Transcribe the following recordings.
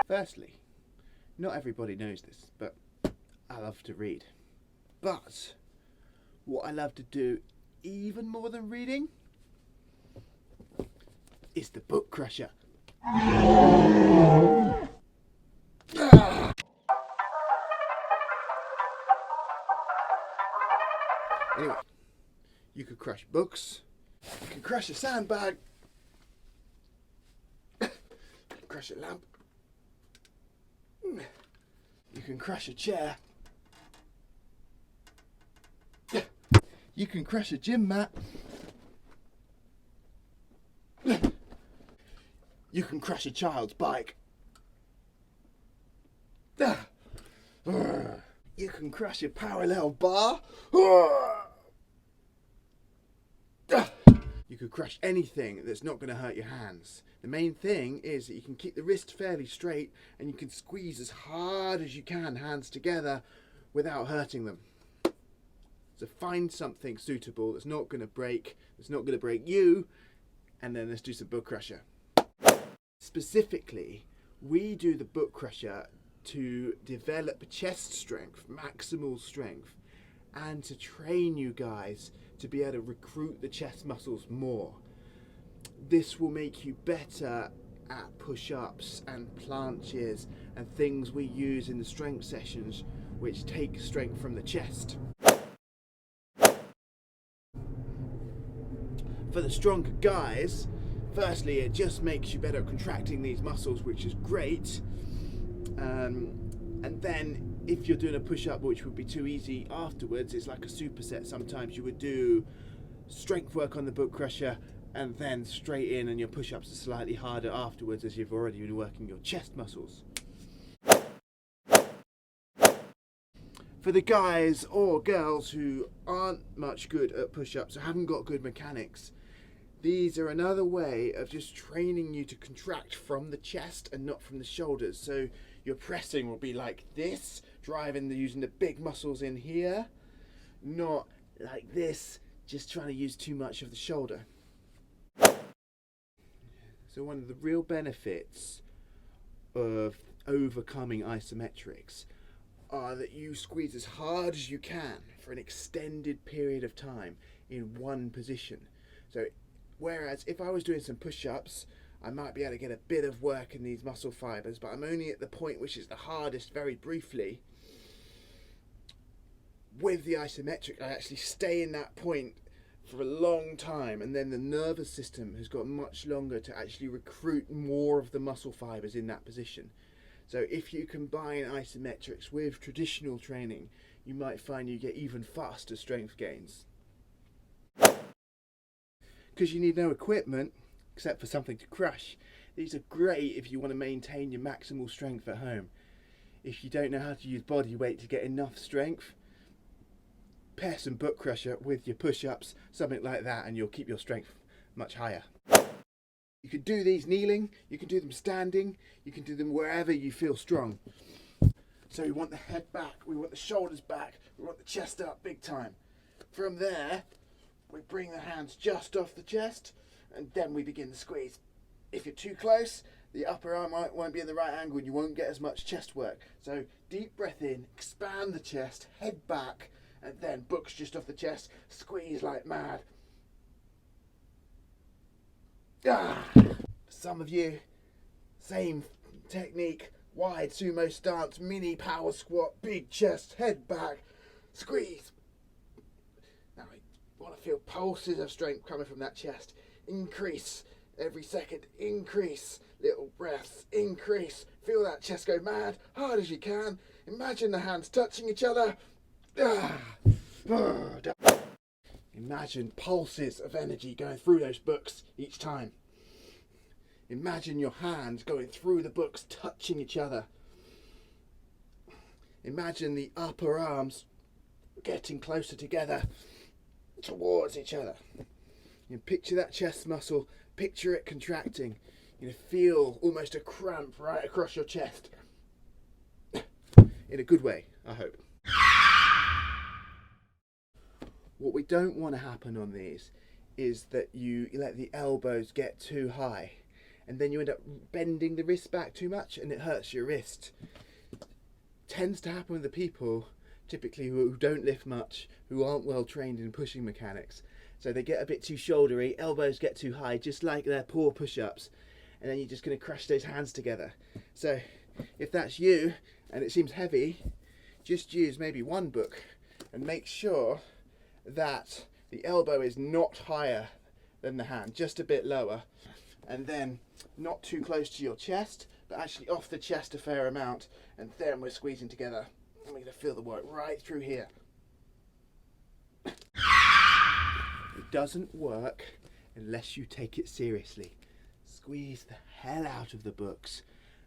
Firstly, not everybody knows this, but I love to read. But what I love to do even more than reading is the book crusher. Anyway, you could crush books, you can crush a sandbag, you can crush a lamp, you can crush a chair, you can crush a gym mat, you can crush a child's bike, you can crush a parallel bar, you could crush anything that's not going to hurt your hands. The main thing is that you can keep the wrist fairly straight and you can squeeze as hard as you can, hands together, without hurting them. So find something suitable that's not going to break, that's not going to break you, and then let's do some book crusher. Specifically, we do the book crusher to develop chest strength, maximal strength, and to train you guys to be able to recruit the chest muscles more. This will make you better at push-ups and planches and things we use in the strength sessions which take strength from the chest. For the stronger guys, firstly, it just makes you better at contracting these muscles, which is great. And then if you're doing a push-up, which would be too easy afterwards, it's like a superset. Sometimes you would do strength work on the book crusher and then straight in, and your push-ups are slightly harder afterwards as you've already been working your chest muscles. For the guys or girls who aren't much good at push-ups or haven't got good mechanics, these are another way of just training you to contract from the chest and not from the shoulders. So your pressing will be like this, using the big muscles in here, not like this, just trying to use too much of the shoulder. So one of the real benefits of overcoming isometrics are that you squeeze as hard as you can for an extended period of time in one position. So whereas if I was doing some push-ups, I might be able to get a bit of work in these muscle fibers, but I'm only at the point which is the hardest very briefly. With the isometric, I actually stay in that point for a long time, and then the nervous system has got much longer to actually recruit more of the muscle fibers in that position. So if you combine isometrics with traditional training, you might find you get even faster strength gains. Because you need no equipment except for something to crush. These are great if you want to maintain your maximal strength at home. If you don't know how to use body weight to get enough strength, pair some book crusher with your push-ups, something like that, and you'll keep your strength much higher. You can do these kneeling, you can do them standing, you can do them wherever you feel strong. So we want the head back, we want the shoulders back, we want the chest up big time. From there, we bring the hands just off the chest, and then we begin the squeeze. If you're too close, the upper arm won't be in the right angle and you won't get as much chest work. So deep breath in, expand the chest, head back, and then books just off the chest, squeeze like mad. Some of you, same technique, wide sumo stance, mini power squat, big chest, head back, squeeze. Now I want to feel pulses of strength coming from that chest. Increase every second, increase, little breaths, increase. Feel that chest go mad, hard as you can. Imagine the hands touching each other. Imagine pulses of energy going through those books each time. Imagine your hands going through the books, touching each other. Imagine the upper arms getting closer together towards each other. You picture that chest muscle, picture it contracting. You feel almost a cramp right across your chest. In a good way, I hope. What we don't want to happen on these is that you let the elbows get too high and then you end up bending the wrist back too much and it hurts your wrist. Tends to happen with the people typically who don't lift much, who aren't well trained in pushing mechanics. So they get a bit too shouldery, elbows get too high, just like their poor push-ups, and then you're just going to crush those hands together. So if that's you and it seems heavy, just use maybe one book and make sure that the elbow is not higher than the hand, just a bit lower, and then not too close to your chest, but actually off the chest a fair amount, and then we're squeezing together. And we're going to feel the work right through here. It doesn't work unless you take it seriously. Squeeze the hell out of the books.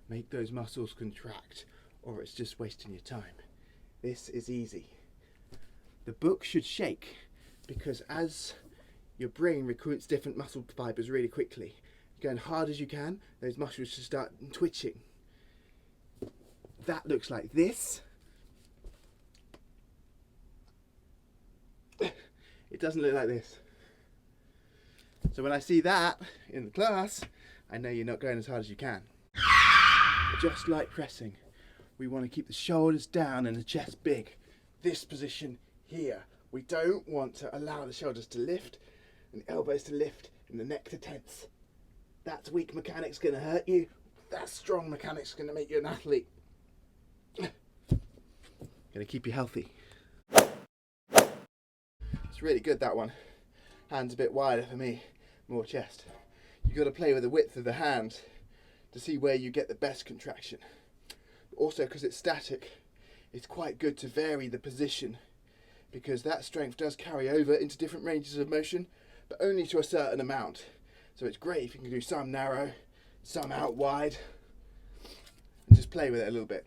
Make those muscles contract, or it's just wasting your time. This is easy. The book should shake, because as your brain recruits different muscle fibers really quickly, you're going hard as you can, those muscles should start twitching. That looks like this. It doesn't look like this. So when I see that in the class, I know you're not going as hard as you can. Just like pressing, we want to keep the shoulders down and the chest big. This position here. We don't want to allow the shoulders to lift and the elbows to lift and the neck to tense. That's weak mechanics going to hurt you. That's strong mechanics going to make you an athlete. Going to keep you healthy. It's really good, that one. Hands a bit wider for me, more chest. You've got to play with the width of the hand to see where you get the best contraction. Also, because it's static, it's quite good to vary the position, because that strength does carry over into different ranges of motion, but only to a certain amount. So it's great if you can do some narrow, some out wide, and just play with it a little bit.